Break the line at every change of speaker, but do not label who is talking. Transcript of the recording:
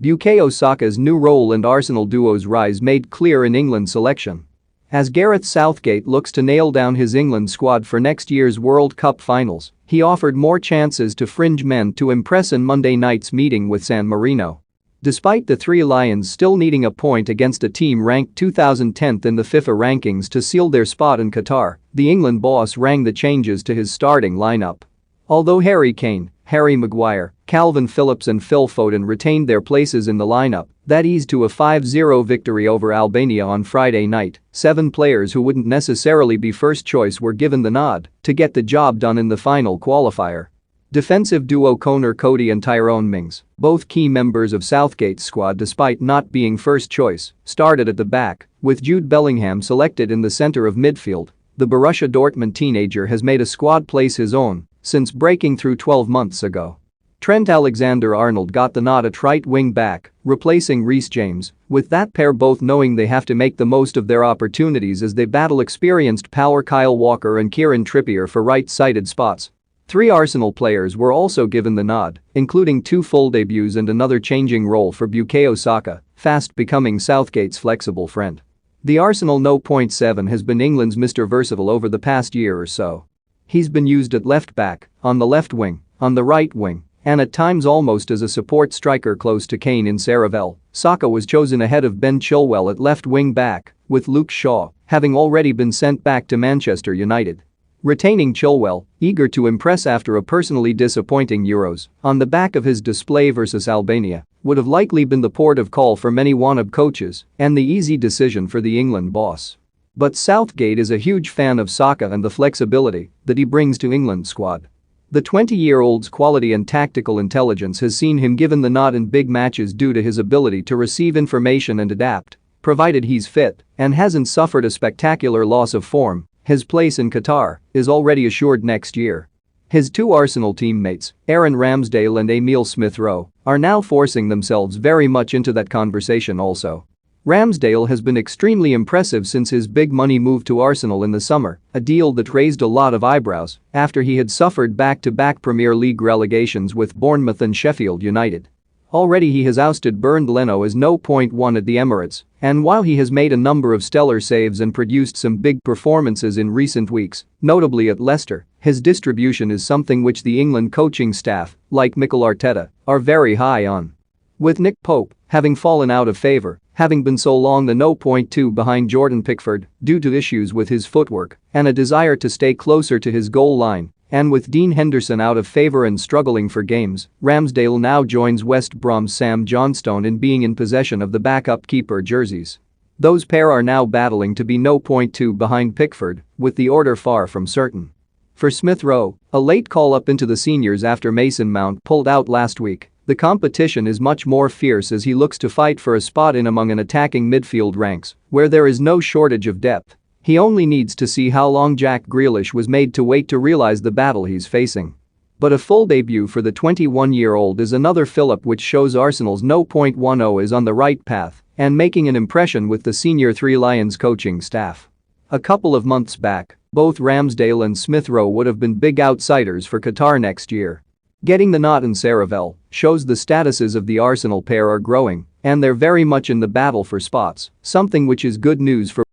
Bukayo Saka's new role and Arsenal duo's rise made clear in England's selection. As Gareth Southgate looks to nail down his England squad for next year's World Cup finals, he offered more chances to fringe men to impress in Monday night's meeting with San Marino. Despite the Three Lions still needing a point against a team ranked 2010th in the FIFA rankings to seal their spot in Qatar, the England boss rang the changes to his starting lineup. Although Harry Kane, Harry Maguire, Calvin Phillips and Phil Foden retained their places in the lineup, that eased to a 5-0 victory over Albania on Friday night. 7 players who wouldn't necessarily be first choice were given the nod to get the job done in the final qualifier. Defensive duo Conor Cody and Tyrone Mings, both key members of Southgate's squad despite not being first choice, started at the back, with Jude Bellingham selected in the center of midfield. The Borussia Dortmund teenager has made a squad place his own since breaking through 12 months ago. Trent Alexander-Arnold got the nod at right wing back, replacing Reece James, with that pair both knowing they have to make the most of their opportunities as they battle experienced power Kyle Walker and Kieran Trippier for right-sided spots. 3 Arsenal players were also given the nod, including 2 full debuts and another changing role for Bukayo Saka, fast becoming Southgate's flexible friend. The Arsenal No. 7 has been England's Mr. Versatile over the past year or so. He's been used at left back, on the left wing, on the right wing, and at times almost as a support striker close to Kane in Saravel. Saka was chosen ahead of Ben Chilwell at left wing back, with Luke Shaw having already been sent back to Manchester United. Retaining Chilwell, eager to impress after a personally disappointing Euros, on the back of his display versus Albania, would have likely been the port of call for many wannabe coaches and the easy decision for the England boss. But Southgate is a huge fan of Saka and the flexibility that he brings to England's squad. The 20-year-old's quality and tactical intelligence has seen him given the nod in big matches due to his ability to receive information and adapt, provided he's fit and hasn't suffered a spectacular loss of form. His place in Qatar is already assured next year. His 2 Arsenal teammates, Aaron Ramsdale and Emile Smith-Rowe, are now forcing themselves very much into that conversation also. Ramsdale has been extremely impressive since his big money move to Arsenal in the summer, a deal that raised a lot of eyebrows after he had suffered back-to-back Premier League relegations with Bournemouth and Sheffield United. Already he has ousted Bernd Leno as No. 1 at the Emirates, and while he has made a number of stellar saves and produced some big performances in recent weeks, notably at Leicester, his distribution is something which the England coaching staff, like Mikel Arteta, are very high on. With Nick Pope having fallen out of favour, having been so long the No. 2 behind Jordan Pickford due to issues with his footwork and a desire to stay closer to his goal line, and with Dean Henderson out of favour and struggling for games, Ramsdale now joins West Brom's Sam Johnstone in being in possession of the backup keeper jerseys. Those pair are now battling to be No. 2 behind Pickford, with the order far from certain. For Smith-Rowe, a late call-up into the seniors after Mason Mount pulled out last week, the competition is much more fierce as he looks to fight for a spot in among an attacking midfield ranks, where there is no shortage of depth. He only needs to see how long Jack Grealish was made to wait to realize the battle he's facing. But a full debut for the 21-year-old is another fillip which shows Arsenal's No. 10 is on the right path and making an impression with the senior Three Lions coaching staff. A couple of months back, both Ramsdale and Smith-Rowe would have been big outsiders for Qatar next year. Getting the nod in Saravel shows the statuses of the Arsenal pair are growing and they're very much in the battle for spots, something which is good news for